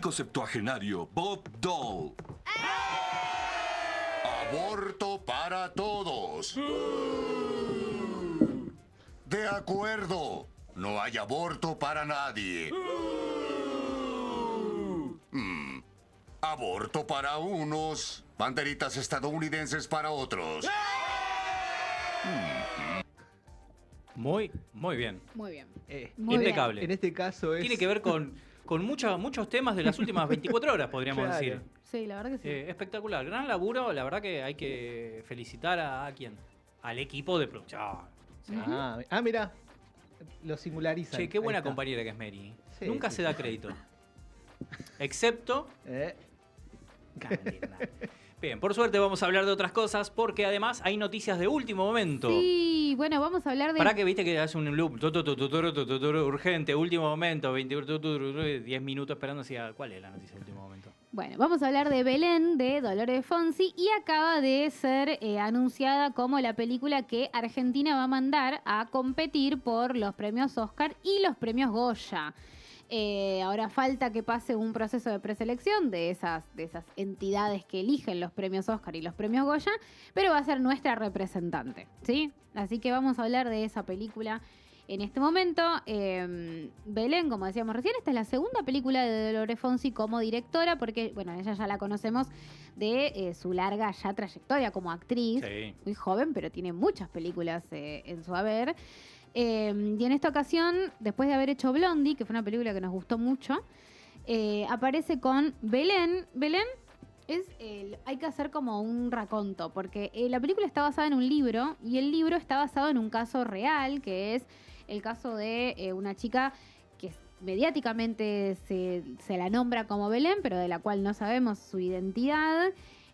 médico septuagenario Bob Dole. Aborto para todos. De acuerdo. No hay aborto para nadie. Aborto para unos, banderitas estadounidenses para otros. Muy bien. Muy bien. Muy Impecable. En este caso es... Tiene que ver con muchos temas de las últimas 24 horas, podríamos Claro. decir. Sí, la verdad que sí. Espectacular. Gran laburo. La verdad que hay que felicitar a quién. Al equipo de producción. Sí. Mira. Lo singularizan. Che, qué buena Ahí está. compañera que es Mary. Sí, Nunca sí, se da crédito. Excepto... Eh, Bien, por suerte vamos a hablar de otras cosas porque además hay noticias de último momento. Sí, bueno, vamos a hablar de... Para que viste que hace un loop urgente, último momento, 10 minutos esperando hacia cuál es la noticia de último momento. Bueno, vamos a hablar de Belén, de Dolores Fonsi, y acaba de ser anunciada como la película que Argentina va a mandar a competir por los premios Oscar y los premios Goya. Ahora falta que pase un proceso de preselección de esas entidades que eligen los premios Oscar y los premios Goya, pero va a ser nuestra representante, ¿sí? Así que vamos a hablar de esa película en este momento. Belén, como decíamos recién, esta es la segunda película de Dolores Fonsi como directora, porque, bueno, ella ya la conocemos de su larga ya trayectoria como actriz, Sí. muy joven, pero tiene muchas películas en su haber. Y en esta ocasión, después de haber hecho Blondie, que fue una película que nos gustó mucho, aparece con Belén. Belén hay que hacer como un raconto, porque la película está basada en un libro, y el libro está basado en un caso real, que es el caso de una chica que mediáticamente se la nombra como Belén, pero de la cual no sabemos su identidad.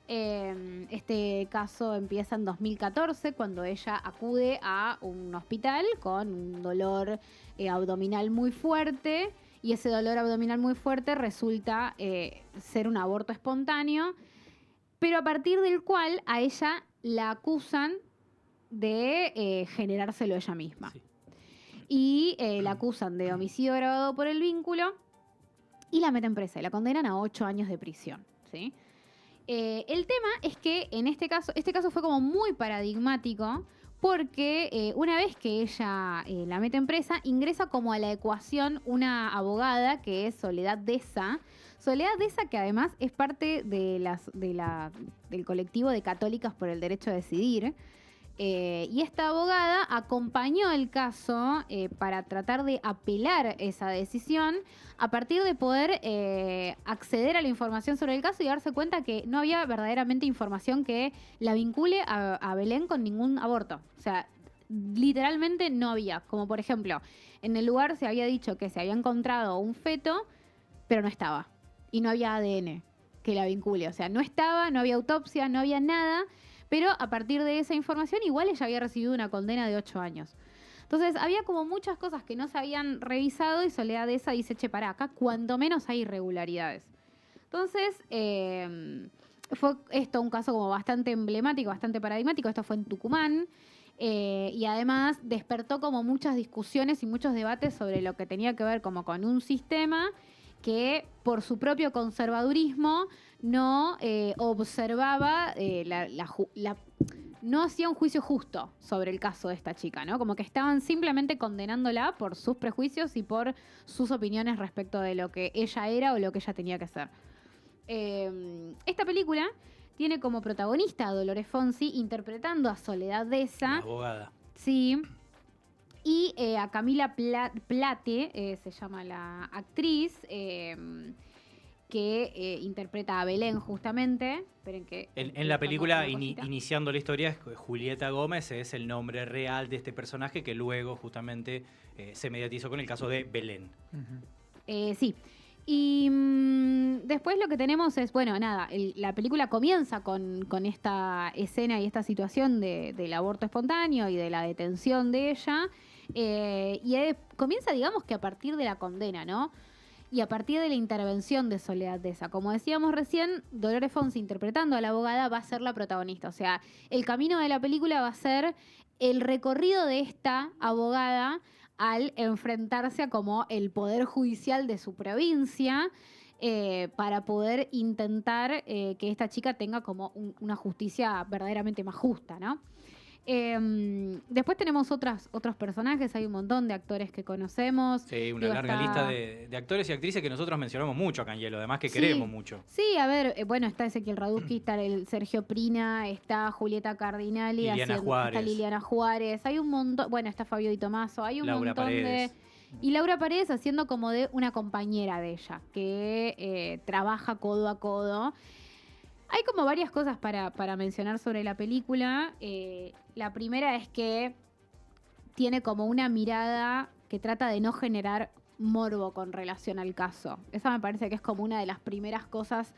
Este caso empieza en 2014, cuando ella acude a un hospital con un dolor abdominal muy fuerte, y ese dolor abdominal muy fuerte resulta ser un aborto espontáneo, pero a partir del cual a ella la acusan de generárselo ella misma. Sí. Y la acusan de homicidio agravado por el vínculo y la meten presa y la condenan a 8 años de prisión, ¿sí? El tema es que en este caso fue como muy paradigmático, porque una vez que ella la mete en presa, ingresa como a la ecuación una abogada que es Soledad Deza. Soledad Deza, que además es parte del colectivo de Católicas por el Derecho a Decidir. Y esta abogada acompañó el caso para tratar de apelar esa decisión a partir de poder acceder a la información sobre el caso y darse cuenta que no había verdaderamente información que la vincule a Belén con ningún aborto. O sea, literalmente no había. Como por ejemplo, en el lugar se había dicho que se había encontrado un feto, pero no estaba. Y no había ADN que la vincule. O sea, no estaba, no había autopsia, no había nada. Pero a partir de esa información igual ella había recibido una condena de 8 años. Entonces había como muchas cosas que no se habían revisado y Soledad Deza dice, che, pará, acá cuanto menos hay irregularidades. Entonces fue esto un caso como bastante emblemático, bastante paradigmático. Esto fue en Tucumán. Y además despertó como muchas discusiones y muchos debates sobre lo que tenía que ver como con un sistema que por su propio conservadurismo no observaba, no hacía un juicio justo sobre el caso de esta chica, ¿no? Como que estaban simplemente condenándola por sus prejuicios y por sus opiniones respecto de lo que ella era o lo que ella tenía que ser. Esta película tiene como protagonista a Dolores Fonsi interpretando a Soledad Deza. La abogada. Sí. Y a Camila Plate, se llama la actriz, que interpreta a Belén justamente. Esperen que... En la película, iniciando la historia, Julieta Gómez es el nombre real de este personaje que luego justamente se mediatizó con el caso de Belén. Sí. Y después lo que tenemos es, bueno, nada, la película comienza con esta escena y esta situación del aborto espontáneo y de la detención de ella. Comienza, digamos, que a partir de la condena, ¿no? Y a partir de la intervención de Soledad Deza. Como decíamos recién, Dolores Fonsi, interpretando a la abogada, va a ser la protagonista. O sea, el camino de la película va a ser el recorrido de esta abogada al enfrentarse a como el poder judicial de su provincia, para poder intentar que esta chica tenga como una justicia verdaderamente más justa, ¿no? Después tenemos otros personajes, hay un montón de actores que conocemos. Sí, una Digo, larga está- lista de actores y actrices que nosotros mencionamos mucho acá en Hielo, además que Sí. queremos mucho. Sí, a ver, bueno, está Ezequiel Radusky, está el Sergio Prina, está Julieta Cardinali, Liliana Juárez. está Liliana Juárez, hay un montón, bueno, está Fabio Di Tomaso, hay un Laura montón Paredes. Y Laura Paredes haciendo como de una compañera de ella, que trabaja codo a codo. Hay como varias cosas para mencionar sobre la película. La primera es que tiene como una mirada que trata de no generar morbo con relación al caso. Esa me parece que es como una de las primeras cosas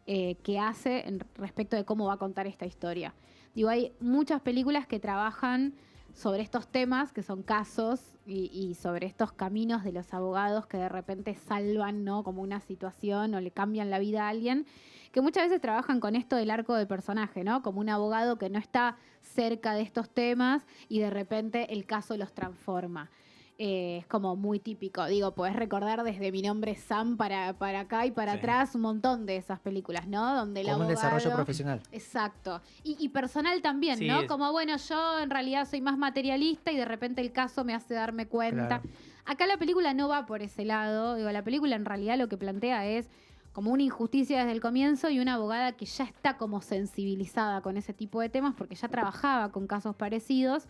que hace respecto de cómo va a contar esta historia. Digo, hay muchas películas que trabajan sobre estos temas, que son casos, y sobre estos caminos de los abogados que de repente salvan, ¿no? Como una situación o le cambian la vida a alguien, que muchas veces trabajan con esto del arco de personaje, ¿no? Como un abogado que no está cerca de estos temas y de repente el caso los transforma. Es como muy típico. Digo, podés recordar desde Mi nombre es Sam para acá y para Sí. atrás un montón de esas películas, ¿no? Donde el Como un abogado... desarrollo profesional. Exacto. Y personal también, Sí, ¿no? es- Como, bueno, yo en realidad soy más materialista y de repente el caso me hace darme cuenta. Claro. Acá la película no va por ese lado. Digo, la película en realidad lo que plantea es como una injusticia desde el comienzo y una abogada que ya está como sensibilizada con ese tipo de temas porque ya trabajaba con casos parecidos.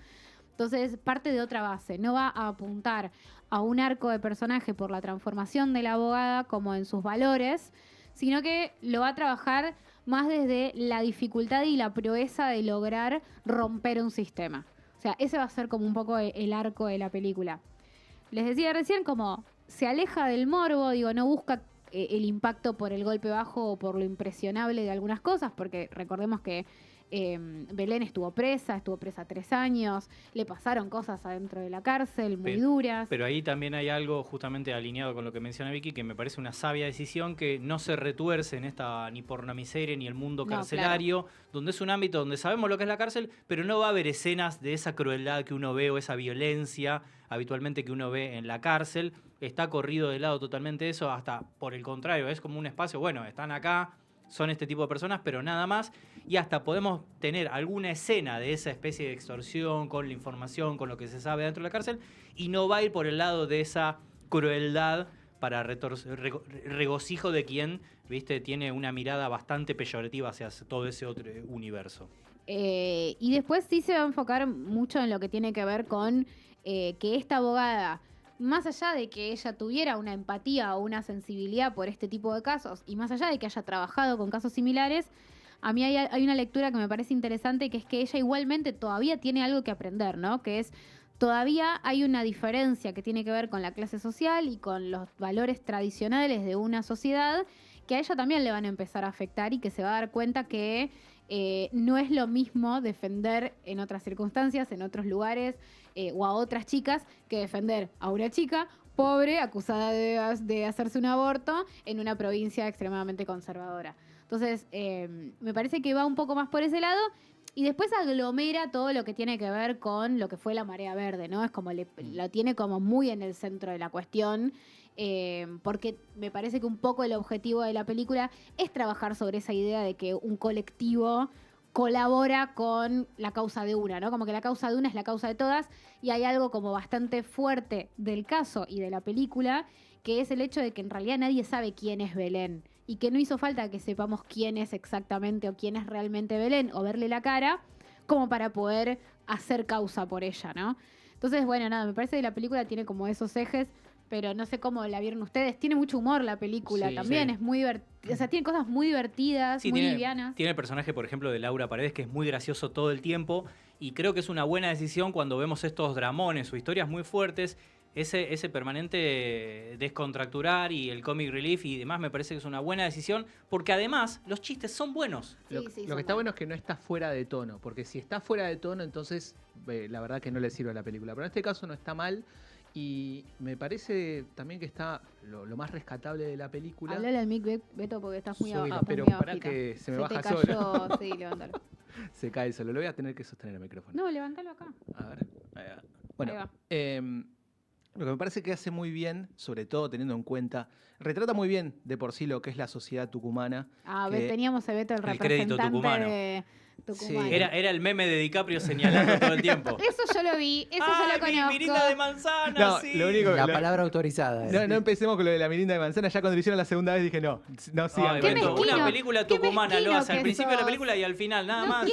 Entonces, parte de otra base. No va a apuntar a un arco de personaje por la transformación de la abogada como en sus valores, sino que lo va a trabajar más desde la dificultad y la proeza de lograr romper un sistema. O sea, ese va a ser como un poco el arco de la película. Les decía recién como se aleja del morbo, digo, no busca el impacto por el golpe bajo o por lo impresionable de algunas cosas, porque recordemos que Belén estuvo presa 3 años, le pasaron cosas adentro de la cárcel muy duras. Pero ahí también hay algo justamente alineado con lo que menciona Vicky, que me parece una sabia decisión que no se retuerce en esta ni pornomiseria ni el mundo No, carcelario, donde es un ámbito donde sabemos lo que es la cárcel, pero no va a haber escenas de esa crueldad que uno ve o esa violencia habitualmente que uno ve en la cárcel. Está corrido de lado totalmente eso, hasta por el contrario, es como un espacio, bueno, están acá, son este tipo de personas, pero nada más. Y hasta podemos tener alguna escena de esa especie de extorsión con la información, con lo que se sabe dentro de la cárcel, y no va a ir por el lado de esa crueldad para regocijo de quien, viste, tiene una mirada bastante peyorativa hacia todo ese otro universo. Y después sí se va a enfocar mucho en lo que tiene que ver con que esta abogada, más allá de que ella tuviera una empatía o una sensibilidad por este tipo de casos, y más allá de que haya trabajado con casos similares, a mí hay una lectura que me parece interesante, que es que ella igualmente todavía tiene algo que aprender, ¿no? Que es, todavía hay una diferencia que tiene que ver con la clase social y con los valores tradicionales de una sociedad, que a ella también le van a empezar a afectar y que se va a dar cuenta que no es lo mismo defender en otras circunstancias, en otros lugares, o a otras chicas, que defender a una chica pobre acusada de hacerse un aborto en una provincia extremadamente conservadora. Entonces, me parece que va un poco más por ese lado y después aglomera todo lo que tiene que ver con lo que fue la marea verde, ¿no? Es como lo tiene como muy en el centro de la cuestión, porque me parece que un poco el objetivo de la película es trabajar sobre esa idea de que un colectivo colabora con la causa de una, ¿no? Como que la causa de una es la causa de todas y hay algo como bastante fuerte del caso y de la película, que es el hecho de que en realidad nadie sabe quién es Belén y que no hizo falta que sepamos quién es exactamente o quién es realmente Belén o verle la cara como para poder hacer causa por ella, ¿no? Entonces, bueno, nada, me parece que la película tiene como esos ejes, pero no sé cómo la vieron ustedes. Tiene mucho humor la película Sí, también, sí. es muy divertida, o sea, tiene cosas muy divertidas, Sí, muy tiene, livianas. tiene el personaje, por ejemplo, de Laura Paredes, que es muy gracioso todo el tiempo, y creo que es una buena decisión cuando vemos estos dramones o historias muy fuertes, ese permanente descontracturar y el comic relief y demás, me parece que es una buena decisión, porque además los chistes son buenos. Sí, Lo, sí, lo son que está buenos. bueno es que no está fuera de tono, porque si está fuera de tono, entonces la verdad que no le sirve a la película. Pero en este caso no está mal y me parece también que está lo más rescatable de la película. Hablale al mic, Beto, porque estás muy Subilo. abajo. Pero muy para abajito. que se me te baja cayó, solo. sí, levántalo. Se cae solo. Lo voy a tener que sostener el micrófono. No, levántalo acá. A ver. Ahí va. Bueno, Ahí va. Lo que me parece que hace muy bien, sobre todo teniendo en cuenta, retrata muy bien de por sí lo que es la sociedad tucumana. Ah, que- teníamos a Beto, el El crédito representante tucumano. de Tucumán. Sí. Era el meme de DiCaprio señalando todo el tiempo. Eso yo lo vi, eso ¡Ay, yo lo mi conozco. mirinda de manzana! No, sí! lo único- La lo- palabra autorizada. No empecemos con lo de la mirinda de manzana. Ya cuando lo hicieron la segunda vez dije no sigan. Ay, Qué con Beto, eso. mezquino, una película qué tucumana lo mezquino hace al que principio de la sos. película y al final, nada No más.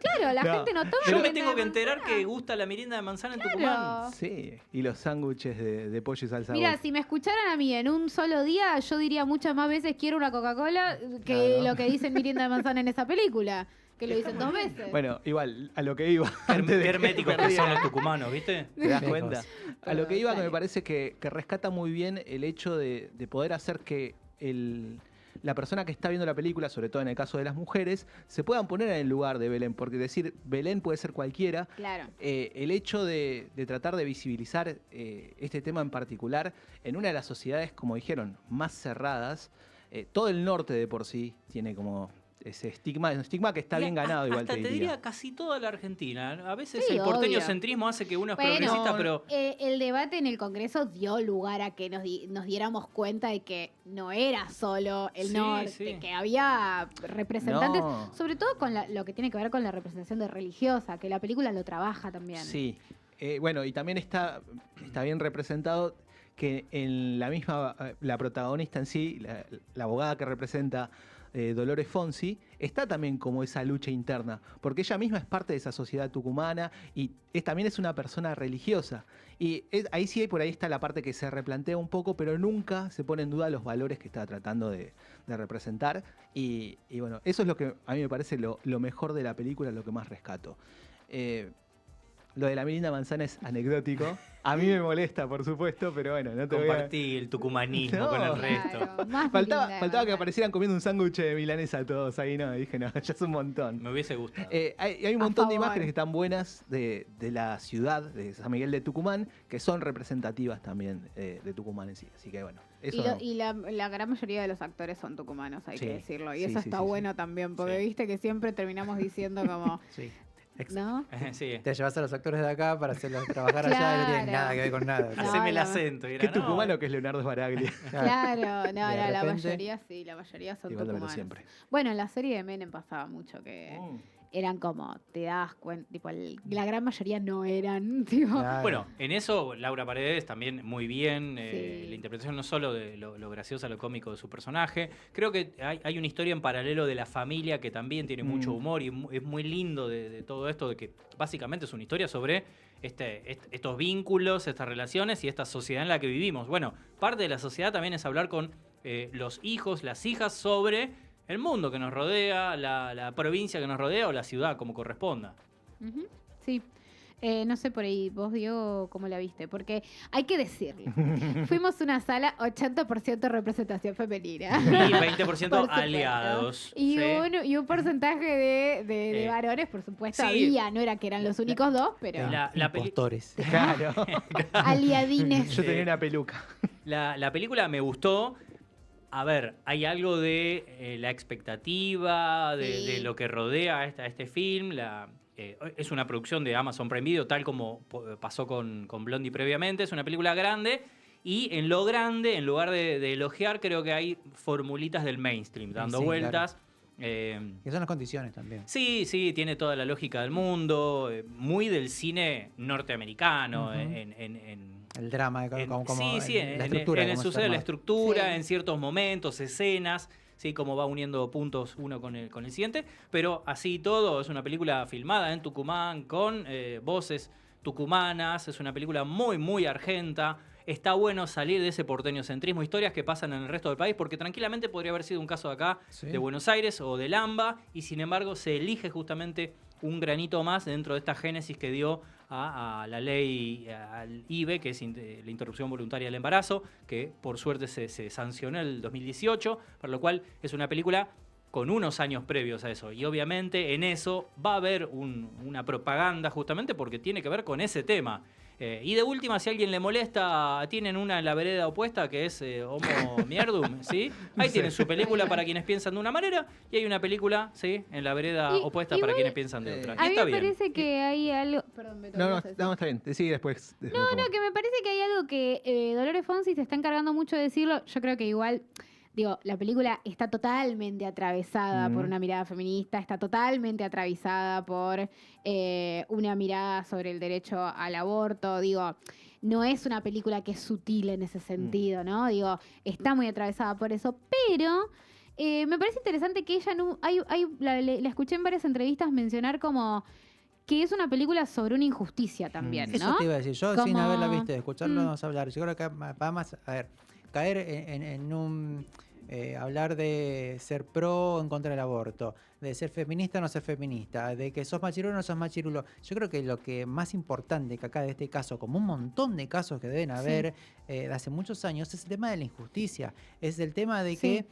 claro, la No. gente no toma Yo me mirinda tengo de que enterar manzana. que gusta la mirinda de manzana en Claro. Tucumán. Sí, y los sándwiches de pollo y salsa. Mira, Bol. si me escucharan a mí en un solo día, yo diría muchas más veces quiero una Coca-Cola que Claro. lo que dice Mirinda de Manzana en esa película, que lo dicen 2 veces. Bueno, igual, a lo que iba. Qué antes de que herméticos que perdiera. son los tucumanos, ¿viste? ¿Te das Lejos. cuenta? A lo que iba, que Dale. me parece que rescata muy bien el hecho de poder hacer que la persona que está viendo la película, sobre todo en el caso de las mujeres, se puedan poner en el lugar de Belén, porque decir Belén puede ser cualquiera. Claro. El hecho de tratar de visibilizar este tema en particular en una de las sociedades, como dijeron, más cerradas, todo el norte de por sí tiene como ese estigma, un estigma que está Y bien ganado, igual hasta te te diría. diría casi toda la Argentina. A veces Sí, el porteño obvio. centrismo hace que uno es Bueno, progresista, pero El debate en el Congreso dio lugar a que nos diéramos cuenta de que no era solo el Sí, norte, sí. que había representantes, No. sobre todo con lo que tiene que ver con la representación de religiosa, que la película lo trabaja también. Sí. Bueno, y también está bien representado que en la misma, la protagonista en sí, la abogada que representa Dolores Fonsi, está también como esa lucha interna, porque ella misma es parte de esa sociedad tucumana y también es una persona religiosa. Y ahí sí, por ahí está la parte que se replantea un poco, pero nunca se pone en duda los valores que está tratando de representar. Y bueno, eso es lo que a mí me parece lo mejor de la película, lo que más rescato. Lo de la mirinda manzana es anecdótico. A mí me molesta, por supuesto, pero bueno, no te voy a... compartí el tucumanismo No. con el resto. Claro, más Faltaba Mirinda de que Manzana. aparecieran comiendo un sándwich de milanesa todos ahí, no, dije, no, ya es un montón. Me hubiese gustado. Hay un A montón de favor. imágenes que están buenas de la ciudad de San Miguel de Tucumán, que son representativas también de Tucumán en sí. Así que bueno, eso... Y la gran mayoría de los actores son tucumanos, hay Sí, que decirlo. Y sí, eso sí, está sí, sí. bueno también, porque Sí. viste que siempre terminamos diciendo como, Sí. ¿no? Sí. Te llevas a los actores de acá para hacerlos trabajar allá y no tienen Claro. nada que ver con nada. No, Haceme el la- acento. y era, ¿Qué no, tucumano que es Leonardo Sbaraglia? Claro, no, De la repente- mayoría sí, la mayoría son Igual tucumanos. siempre. Bueno, en la serie de Menem pasaba mucho que eran como, te das cuenta, tipo, la gran mayoría no eran, tipo, Claro. Bueno, en eso Laura Paredes también muy bien. Sí. La interpretación no solo de lo graciosa, lo cómico de su personaje. Creo que hay una historia en paralelo de la familia que también tiene mucho humor y es muy lindo de todo esto, de que básicamente es una historia sobre estos vínculos, estas relaciones y esta sociedad en la que vivimos. Bueno, parte de la sociedad también es hablar con los hijos, las hijas sobre el mundo que nos rodea, la provincia que nos rodea o la ciudad, como corresponda. Ujú, sí. No sé por ahí, vos, Diego, ¿cómo la viste? Porque hay que decirlo. Fuimos una sala 80% representación femenina. Y 20% Por supuesto. aliados. Y, ¿sí? un porcentaje de varones, por supuesto, sí. había. No era que eran los únicos dos, pero La peli- Impostores. Claro. aliadines. Yo tenía una peluca. La película me gustó. A ver, hay algo de la expectativa, Sí. de lo que rodea a este film. Es una producción de Amazon Prime Video, tal como pasó con Blondie previamente. Es una película grande. Y en lo grande, en lugar de elogiar, creo que hay formulitas del mainstream dando Sí, vueltas. Que son las condiciones también. Sí, tiene toda la lógica del mundo. Muy del cine norteamericano. Ujú. en El drama, como sí, la estructura. en el como se sucede la llama. estructura, Sí. en ciertos momentos, escenas, sí, como va uniendo puntos uno con el siguiente, pero así y todo, es una película filmada en Tucumán con voces tucumanas, es una película muy, muy argenta. Está bueno salir de ese porteño centrismo, historias que pasan en el resto del país, porque tranquilamente podría haber sido un caso de acá, Sí. de Buenos Aires o del AMBA, y sin embargo se elige justamente un granito más dentro de esta génesis que dio a la ley, al IVE, que es la interrupción voluntaria del embarazo, que por suerte se sancionó en el 2018, para lo cual es una película con unos años previos a eso. Y obviamente en eso va a haber una propaganda justamente porque tiene que ver con ese tema. Y de última, si a alguien le molesta, tienen una en la vereda opuesta que es Homo Mierdum, ¿sí? Ahí tienen su película para quienes piensan de una manera y hay una película, ¿sí? En la vereda opuesta para quienes piensan de otra. Y A mí está me bien. parece que hay algo... Perdón, Beto, No, ¿qué no, vas a decir? no, está bien. Sigue después. No, que me parece que hay algo que Dolores Fonsi se está encargando mucho de decirlo. Yo creo que igual, digo, la película está totalmente atravesada por una mirada feminista, está totalmente atravesada por una mirada sobre el derecho al aborto. Digo, no es una película que es sutil en ese sentido, ¿no? Digo, está muy atravesada por eso, pero... me parece interesante que ella no... la escuché en varias entrevistas mencionar como que es una película sobre una injusticia también, ¿no? Eso te iba a decir. Yo, sin Como- haberla visto, escucharlos hablar, yo creo que va más, a ver, caer en un... hablar de ser pro o en contra del aborto, de ser feminista o no ser feminista, de que sos machirulo o no sos machirulo. Yo creo que lo que más importante que acá de este caso, como un montón de casos que deben haber de hace muchos años, es el tema de la injusticia. Es el tema de que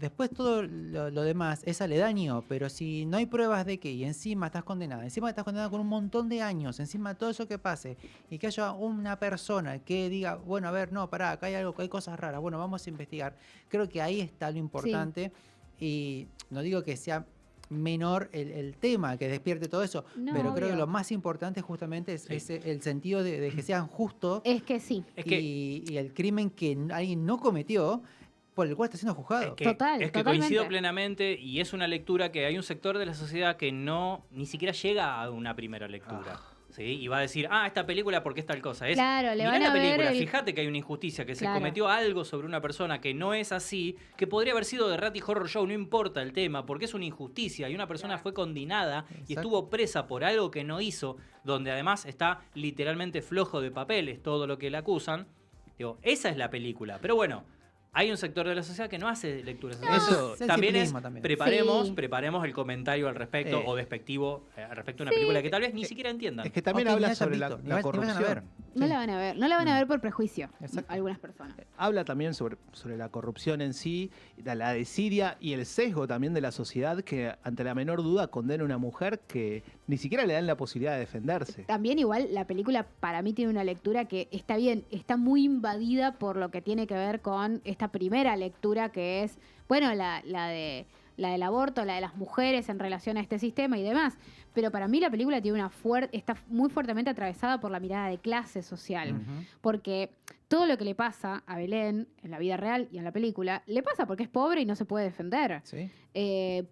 después todo lo demás es aledaño, pero si no hay pruebas de que y encima estás condenada con un montón de años, encima de todo eso que pase, y que haya una persona que diga, bueno, a ver, no, pará, acá hay algo, hay cosas raras, bueno, vamos a investigar. Creo que ahí está lo importante y no digo que sea menor el tema que despierte todo eso, No, pero creo que obvio. lo más importante justamente es el sentido de que sean justos Es que sí. Es que, y el crimen que alguien no cometió por el cual está siendo juzgado. Total, es que totalmente. coincido plenamente y es una lectura que hay un sector de la sociedad que no ni siquiera llega a una primera lectura. ¿Sí? Y va a decir, esta película porque es tal cosa. Es, Claro, le mirá van la a ver película, el- fíjate que hay una injusticia, que se Claro. cometió algo sobre una persona que no es así, que podría haber sido de Ratty Horror Show, no importa el tema, porque es una injusticia y una persona fue condenada y Exacto. estuvo presa por algo que no hizo, donde además está literalmente flojo de papeles todo lo que le acusan. Digo, esa es la película. Pero bueno, hay un sector de la sociedad que no hace lecturas. Eso- También es, Sensibilismo también. Sí. preparemos el comentario al respecto o despectivo al respecto de una película que tal vez ni siquiera entiendan. Es que también O que ni habla hayan sobre visto, la ni vayan a corrupción. ver. No la van a ver. No la van a ver por prejuicio. Exacto. Algunas personas. Habla también sobre la corrupción en sí, la desidia y el sesgo también de la sociedad que ante la menor duda condena a una mujer que ni siquiera le dan la posibilidad de defenderse. También igual la película para mí tiene una lectura que está bien, está muy invadida por lo que tiene que ver con esta primera lectura que es, bueno, la del aborto, la de las mujeres en relación a este sistema y demás. Pero para mí la película tiene está muy fuertemente atravesada por la mirada de clase social. Ujú. Porque todo lo que le pasa a Belén en la vida real y en la película, le pasa porque es pobre y no se puede defender. Sí.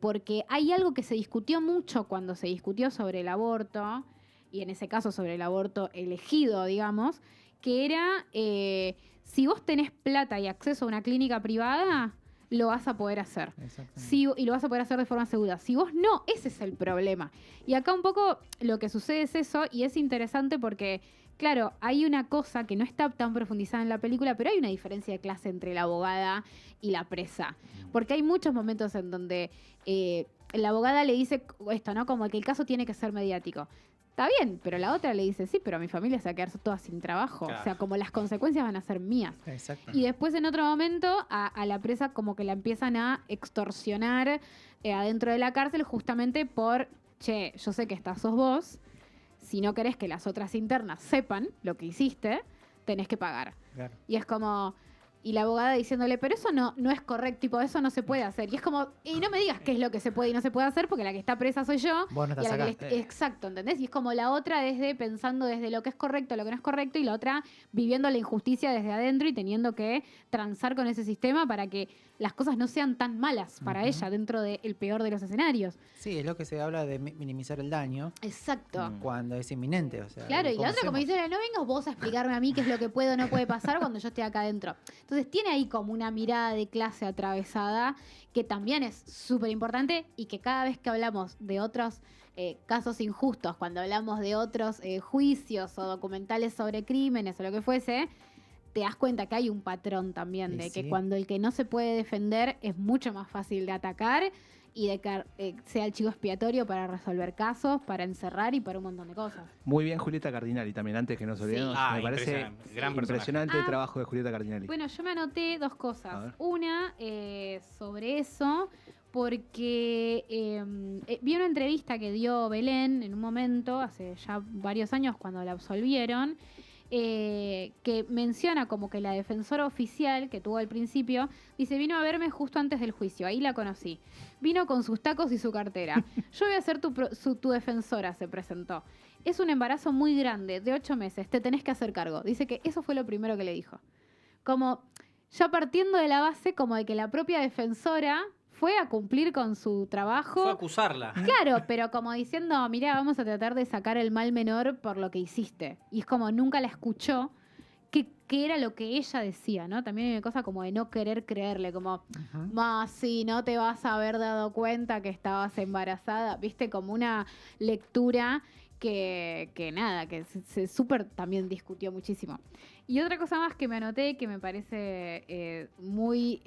Porque hay algo que se discutió mucho cuando se discutió sobre el aborto, y en ese caso sobre el aborto elegido, digamos, que era, si vos tenés plata y acceso a una clínica privada, lo vas a poder hacer. Exactamente. Y lo vas a poder hacer de forma segura. Si vos no, ese es el problema. Y acá un poco lo que sucede es eso, y es interesante porque, claro, hay una cosa que no está tan profundizada en la película, pero hay una diferencia de clase entre la abogada y la presa. Porque hay muchos momentos en donde la abogada le dice esto, ¿no? Como que el caso tiene que ser mediático. Está bien, pero la otra le dice, sí, pero mi familia se va a quedar toda sin trabajo. Claro. O sea, como las consecuencias van a ser mías. Exacto. Y después en otro momento a la presa como que la empiezan a extorsionar adentro de la cárcel justamente por, che, yo sé que sos vos, si no querés que las otras internas sepan lo que hiciste, tenés que pagar. Claro. Y es como... Y la abogada diciéndole, pero eso no es correcto, tipo, eso no se puede hacer. Y es como, y no me digas qué es lo que se puede y no se puede hacer, porque la que está presa soy yo. Vos no y a estás la que acá. exacto, ¿entendés? Y es como la otra pensando desde lo que es correcto, lo que no es correcto, y la otra viviendo la injusticia desde adentro y teniendo que transar con ese sistema para que las cosas no sean tan malas para ella dentro del peor de los escenarios. Sí, es lo que se habla de minimizar el daño Exacto. cuando es inminente. O sea, Claro, y ¿cómo la otra como hacemos? dice, no vengas vos a explicarme a mí qué es lo que puede o no puede pasar cuando yo esté acá adentro. Entonces tiene ahí como una mirada de clase atravesada que también es súper importante y que cada vez que hablamos de otros casos injustos, cuando hablamos de otros juicios o documentales sobre crímenes o lo que fuese, te das cuenta que hay un patrón también Y de que sí. cuando el que no se puede defender es mucho más fácil de atacar y de que sea el chivo expiatorio para resolver casos, para encerrar y para un montón de cosas. Muy bien Julieta Cardinali también, antes que nos olvidemos. Ah, me parece impresionante, gran personaje. impresionante el Ah, trabajo de Julieta Cardinali. Bueno, yo me anoté dos A cosas. ver. Una, sobre eso, porque vi una entrevista que dio Belén en un momento, hace ya varios años cuando la absolvieron, que menciona como que la defensora oficial que tuvo al principio, dice, vino a verme justo antes del juicio, ahí la conocí. Vino con sus tacos y su cartera. Yo voy a ser tu defensora, se presentó. Es un embarazo muy grande, de 8 meses, te tenés que hacer cargo. Dice que eso fue lo primero que le dijo. Como ya partiendo de la base como de que la propia defensora fue a cumplir con su trabajo. Fue a acusarla. Claro, pero como diciendo, mira, vamos a tratar de sacar el mal menor por lo que hiciste. Y es como nunca la escuchó, que era lo que ella decía, ¿no? También hay una cosa como de no querer creerle, como, más si no te vas a haber dado cuenta que estabas embarazada, viste, como una lectura que nada, que se súper también discutió muchísimo. Y otra cosa más que me anoté, que me parece muy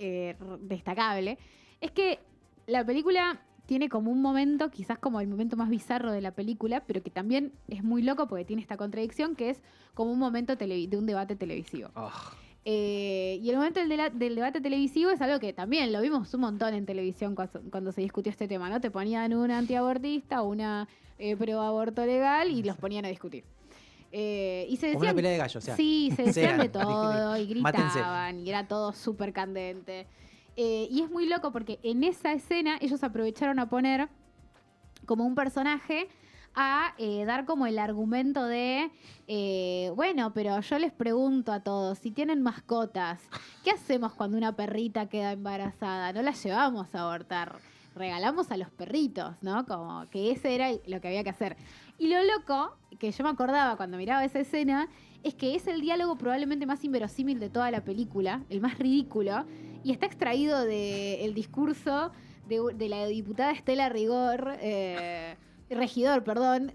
destacable, es que la película tiene como un momento, quizás como el momento más bizarro de la película, pero que también es muy loco porque tiene esta contradicción, que es como un momento de un debate televisivo. Y el momento del debate televisivo es algo que también lo vimos un montón en televisión cuando se discutió este tema, ¿no? Te ponían una antiabortista, una pro aborto legal y los ponían a discutir. Y se decían, Como una pelea de gallos, o sea. sí, se decían de Sean, todo y mátense. gritaban y era todo súper candente. Y es muy loco porque en esa escena ellos aprovecharon a poner como un personaje a dar como el argumento de, bueno, pero yo les pregunto a todos, si tienen mascotas, ¿qué hacemos cuando una perrita queda embarazada? No la llevamos a abortar, regalamos a los perritos, ¿no? Como que ese era lo que había que hacer. Y lo loco, que yo me acordaba cuando miraba esa escena, es que es el diálogo probablemente más inverosímil de toda la película, el más ridículo, y está extraído del discurso de la diputada Estela Regidor,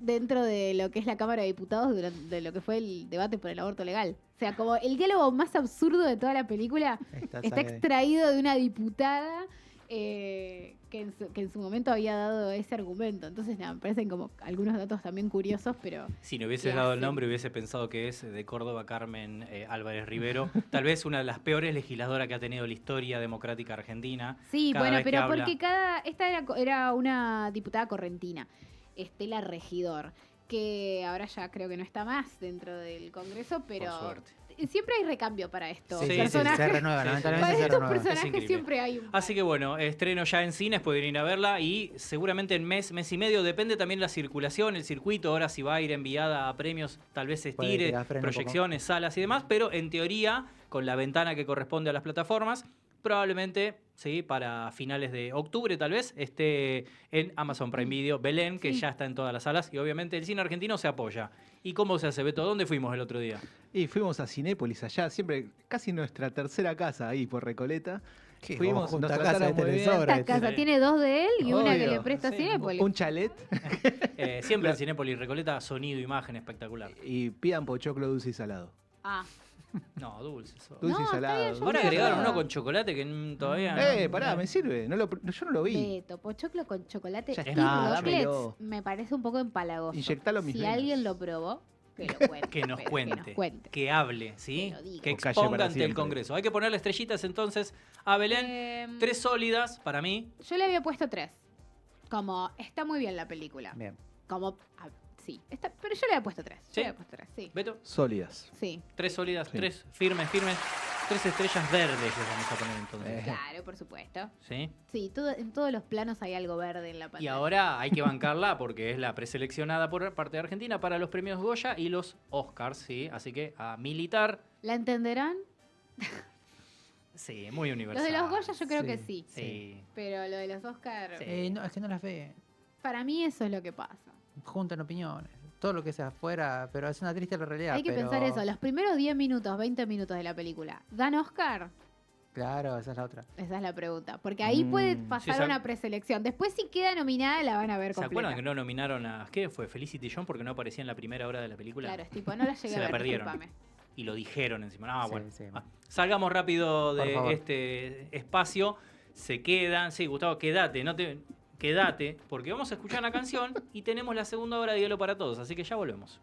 dentro de lo que es la Cámara de Diputados durante lo que fue el debate por el aborto legal. O sea, como el diálogo más absurdo de toda la película está extraído de una diputada que en su momento había dado ese argumento. Entonces, nada, me parecen como algunos datos también curiosos, pero... Si no hubieses dado el nombre, hubiese pensado que es de Córdoba Carmen Álvarez Rivero. Tal vez una de las peores legisladoras que ha tenido la historia democrática argentina. Sí, Cada bueno, vez que pero habla- porque esta era una diputada correntina, Estela Regidor, que ahora ya creo que no está más dentro del Congreso, pero Por suerte. siempre hay recambio para esto. Sí, sí, Personajes- se renueva, Sí, sí, lamentablemente para se estos renueva. Es personajes increíble. siempre hay un... Así que bueno, estreno ya en cines, pueden ir a verla y seguramente en mes y medio, depende también la circulación, el circuito, ahora si va a ir enviada a premios, tal vez se Puede estire, que la frene un proyecciones, salas y demás, pero en teoría, con la ventana que corresponde a las plataformas, probablemente, sí, para finales de octubre tal vez, esté en Amazon Prime Video, Belén, que Sí. ya está en todas las salas, y obviamente el cine argentino se apoya. ¿Y cómo se hace, Beto? ¿Dónde fuimos el otro día? Y fuimos a Cinépolis allá, siempre casi nuestra tercera casa ahí por Recoleta. ¿Qué? Fuimos, Vos junto nos a casa trataron de muy bien. Telesobra. Esta casa Sí. tiene 2 de él y una que Obvio. le presta Sí, Cinépolis. Un chalet Siempre en Cinépolis Recoleta, sonido, imagen espectacular. y pidan pochoclo dulce y salado. Ah, No, dulce. eso. Dulce No, y está salado. bien, yo Ahora no agregaron sabía. uno con chocolate que todavía... Pará, me sirve. Yo no lo vi. Beto, pochoclo con chocolate Ya y está, rocklets dámelo. me parece un poco empalagoso. Inyectalo en mis Si venas. alguien lo probó, que lo cuente. Que nos pero cuente, que hable, ¿sí? Que lo diga. Que O calle exponga para ante el siempre. Congreso. Hay que ponerle estrellitas entonces a Belén. 3 sólidas para mí. Yo le había puesto 3. Como, está muy bien la película. Bien. Como, sí. Pero yo le había puesto 3. ¿Sí? Yo le había puesto 3, sí. Beto, Sólidas. Sí, 3 sólidas, Sí. 3 firmes. 3 estrellas verdes les vamos a poner entonces. claro, por supuesto. ¿Sí? Sí, en todos los planos hay algo verde en la pantalla. Y ahora hay que bancarla porque es la preseleccionada por parte de Argentina para los premios Goya y los Oscars, ¿sí? Así que a militar, ¿La entenderán? sí, muy Los universal. de los Goya yo creo Sí. que sí. Sí. Pero lo de los Oscars, Sí. No, es que no las ve. para mí eso es lo que pasa. Juntan opiniones. Todo lo que sea afuera, pero es una triste la realidad. Hay que pero- pensar eso. Los primeros 10 minutos, 20 minutos de la película, ¿dan Oscar? Claro, esa es la otra. Esa es la pregunta. Porque ahí puede pasar Sí, una preselección. Después, si queda nominada, la van a ver ¿Se completa. acuerdan que no nominaron a... ¿Qué fue? Felicity John porque no aparecía en la primera hora de la película. Claro, es tipo, no la llegué Se a la ver, perdieron. discúlpame. Y lo dijeron encima. Ah, Sí, bueno. sí. Salgamos rápido Por de favor. este espacio. Se quedan. Sí, Gustavo, quédate. Quédate, porque vamos a escuchar una canción y tenemos la segunda hora de Hielo para Todos. Así que ya volvemos.